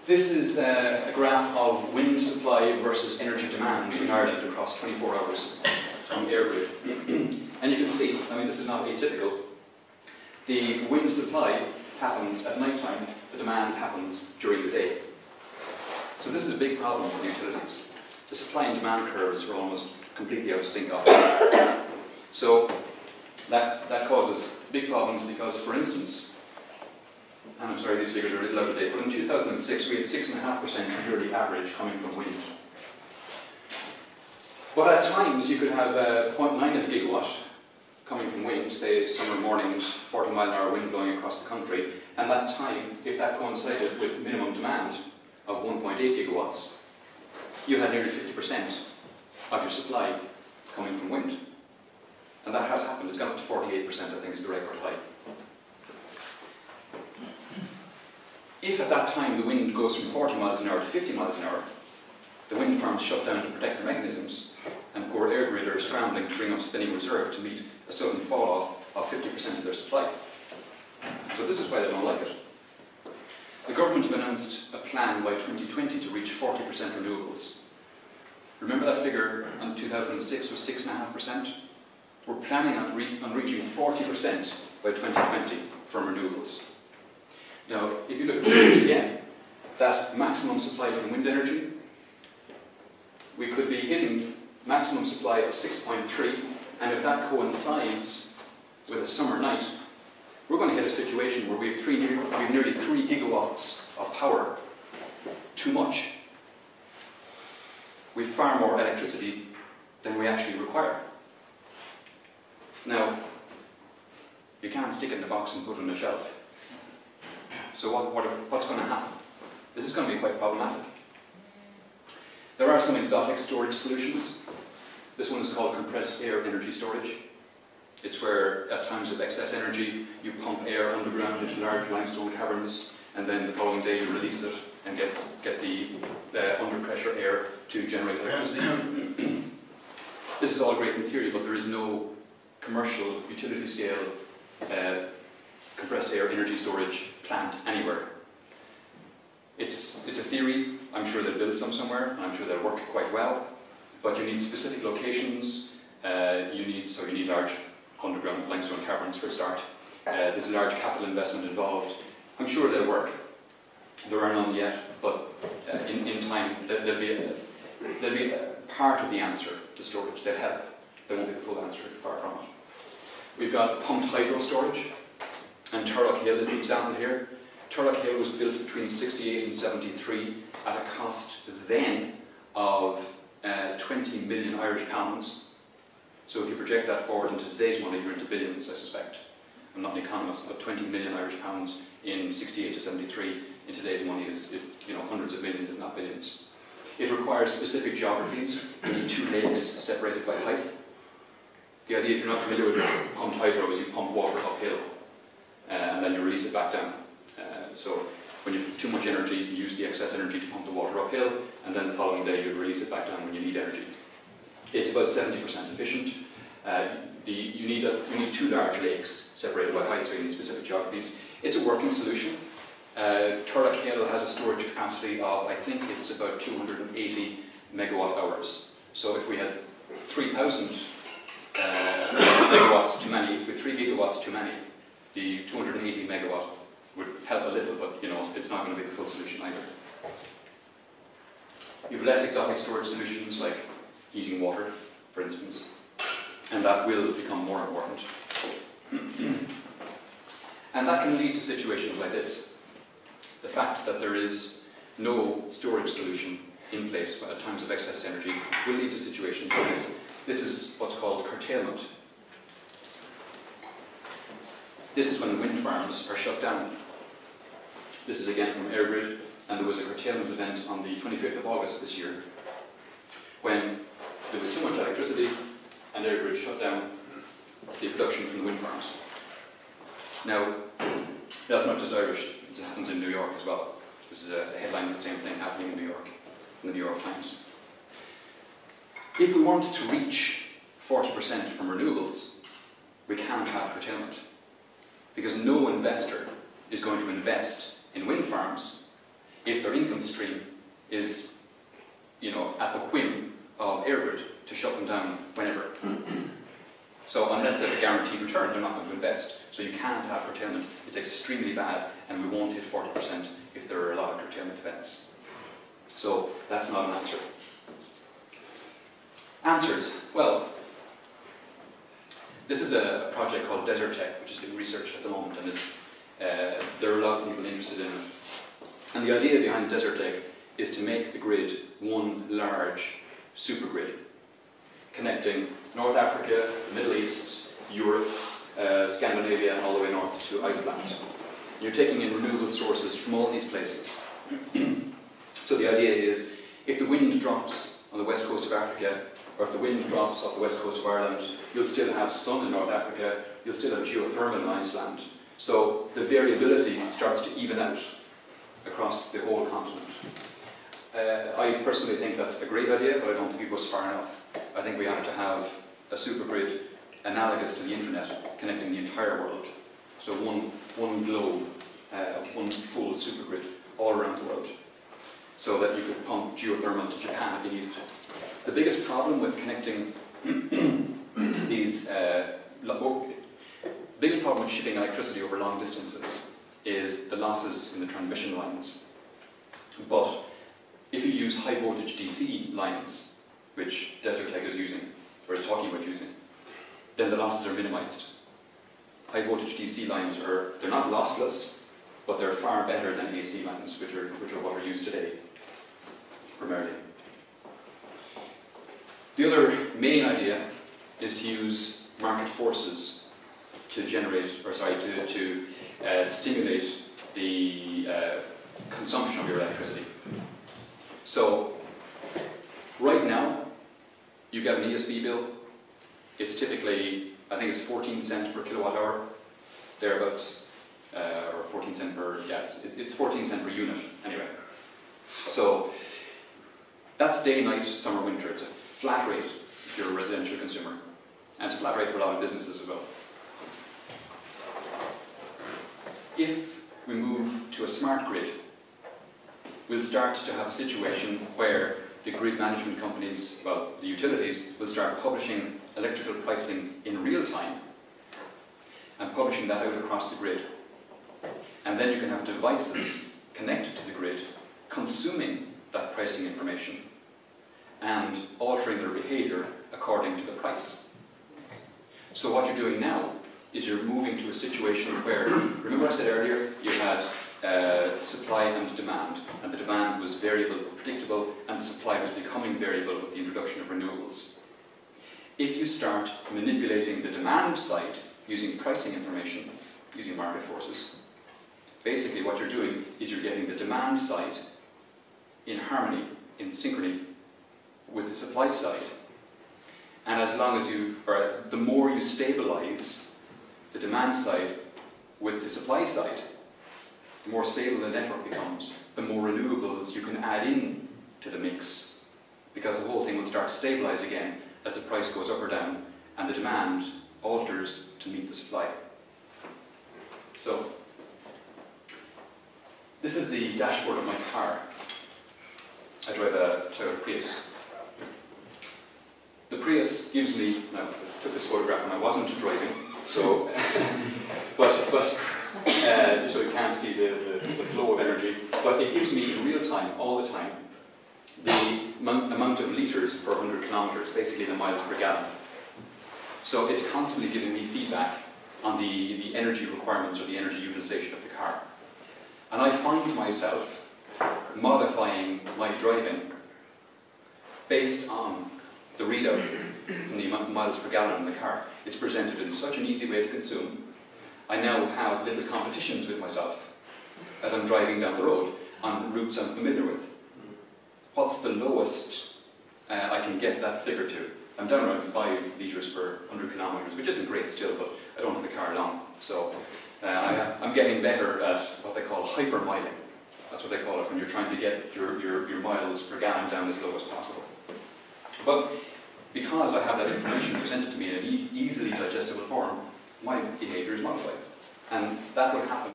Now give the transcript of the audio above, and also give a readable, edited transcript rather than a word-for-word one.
This is a graph of wind supply versus energy demand in Ireland across 24 hours from EirGrid. And you can see, I mean, this is not atypical. The wind supply happens at night time, the demand happens during the day. So this is a big problem for the utilities. The supply and demand curves are almost completely out of sync often. So that causes big problems because, for instance, and I'm sorry, these figures are a little out of date, but in 2006 we had 6.5% yearly average coming from wind. But at times you could have 0.9 of a gigawatt coming from wind, say summer mornings, 40-mile-an-hour wind blowing across the country, and that time, if that coincided with minimum demand of 1.8 gigawatts, you had nearly 50% of your supply coming from wind. And that has happened. It's gone up to 48%, I think is the record high. If at that time the wind goes from 40 miles an hour to 50 miles an hour, the wind farms shut down to protect their mechanisms, and poor EirGrid are scrambling to bring up spinning reserve to meet a sudden fall off of 50% of their supply. So this is why they don't like it. The government have announced a plan by 2020 to reach 40% renewables. Remember that figure in 2006 was 6.5%? We're planning on reaching 40% by 2020 from renewables. Now, if you look at the figures again, that maximum supply from wind energy, we could be hitting maximum supply of 6.3, and if that coincides with a summer night, we're going to hit a situation where we have nearly 3 gigawatts of power too much. We have far more electricity than we actually require. Now, you can't stick it in a box and put it on a shelf. So what's going to happen? This is going to be quite problematic. There are some exotic storage solutions. This one is called compressed air energy storage. It's where, at times of excess energy, you pump air underground into large limestone caverns, and then the following day you release it and get the under pressure air to generate electricity. This is all great in theory, but there is no commercial utility scale compressed air energy storage plant anywhere. It's a theory. I'm sure they'll build some somewhere, and I'm sure they'll work quite well, but you need specific locations. You need large underground limestone caverns for a start. There's a large capital investment involved. I'm sure they'll work. There are none yet, but in time they'll be a part of the answer to storage. They'll help. They won't be the full answer, far from it. We've got pumped hydro storage, and Turlock Hill is the example here. Turlock Hill was built between 68 and 73 at a cost then of 20 million Irish pounds. So if you project that forward into today's money, you're into billions, I suspect. I'm not an economist, but 20 million Irish pounds in 68 to 73 in today's money is hundreds of millions, if not billions. It requires specific geographies. You need 2 lakes separated by height. The idea, if you're not familiar with pumped hydro, is you pump water uphill and then you release it back down. So when you have too much energy, you use the excess energy to pump the water uphill, and then the following day you release it back down when you need energy. It's about 70% efficient. You need 2 large lakes separated by height, so you need specific geographies. It's a working solution. Turlock Hill has a storage capacity of, I think it's about 280 megawatt hours. So if we had 3,000 megawatts too many, if we had 3 gigawatts too many, the 280 megawatts would help a little, but it's not going to be the full solution either. You have less exotic storage solutions like heating water, for instance, and that will become more important. And that can lead to situations like this. The fact that there is no storage solution in place at times of excess energy will lead to situations like this. This is what's called curtailment. This is when the wind farms are shut down. This is again from EirGrid, and there was a curtailment event on the 25th of August this year when there was too much electricity and EirGrid shut down the production from the wind farms. Now, that's not just Irish, it happens in New York as well. This is a headline of the same thing happening in New York, in the New York Times. If we want to reach 40% from renewables, we can't have curtailment, because no investor is going to invest in wind farms if their income stream is, at the whim of EirGrid to shut them down whenever. So unless they have a guaranteed return, they're not going to invest. So you can't have curtailment. It's extremely bad, and we won't hit 40% if there are a lot of curtailment events. So that's not an answer. Answers. Well, this is a project called Electrictiy, which is being researched at the moment, and there are a lot of people interested in it. And the idea behind Electrictiy is to make the grid one large supergrid, connecting North Africa, the Middle East, Europe, Scandinavia, and all the way north to Iceland. You're taking in renewable sources from all these places. So the idea is, if the wind drops on the west coast of Africa, or if the wind drops off the west coast of Ireland, you'll still have sun in North Africa, you'll still have geothermal in Iceland. So the variability starts to even out across the whole continent. I personally think that's a great idea, but I don't think it goes far enough. I think we have to have a supergrid analogous to the internet, connecting the entire world. So one globe, one full supergrid all around the world, so that you could pump geothermal to Japan if you needed it. The biggest problem with connecting these, biggest problem with shipping electricity over long distances is the losses in the transmission lines. But if you use high voltage DC lines, which Electrictiy is using, or is talking about using, then the losses are minimized. High voltage DC lines they're not lossless, but they're far better than AC lines, which are what are used today, primarily. The other main idea is to use market forces to stimulate the consumption of your electricity. So, right now, you get an ESB bill. It's typically, I think it's 14 cents per kilowatt hour, thereabouts, or 14 cents per, it's 14 cents per unit, anyway. So, that's day, night, summer, winter. It's a flat rate if you're a residential consumer. And it's a flat rate for a lot of businesses as well. If we move to a smart grid, we'll start to have a situation where the grid management companies, well, the utilities, will start publishing electrical pricing in real time and publishing that out across the grid. And then you can have devices connected to the grid consuming that pricing information and altering their behavior according to the price. So what you're doing now is you're moving to a situation where, remember I said earlier, you had supply and the demand was variable but predictable, and the supply was becoming variable with the introduction of renewables. If you start manipulating the demand side using pricing information, using market forces, basically what you're doing is you're getting the demand side in harmony, in synchrony with the supply side. And as long as the more you stabilize the demand side with the supply side, the more stable the network becomes, the more renewables you can add in to the mix, because the whole thing will start to stabilize again as the price goes up or down and the demand alters to meet the supply. So, this is the dashboard of my car. I drive a Toyota Prius. The Prius gives me, now I took this photograph when I wasn't driving, so, so you can't see the flow of energy, but it gives me in real time, all the time, the amount of litres per 100 kilometres, basically the miles per gallon. So it's constantly giving me feedback on the energy requirements or the energy utilisation of the car. And I find myself modifying my driving based on the readout from the amount of miles per gallon in the car. It's presented in such an easy way to consume. I now have little competitions with myself as I'm driving down the road on routes I'm familiar with. What's the lowest I can get that figure to? I'm down around 5 litres per 100 kilometres, which isn't great still, but I don't have the car long. So I'm getting better at what they call hypermiling. That's what they call it when you're trying to get your miles per gallon down as low as possible. But because I have that information presented to me in an easily digestible form, my behaviour is modified. And that would happen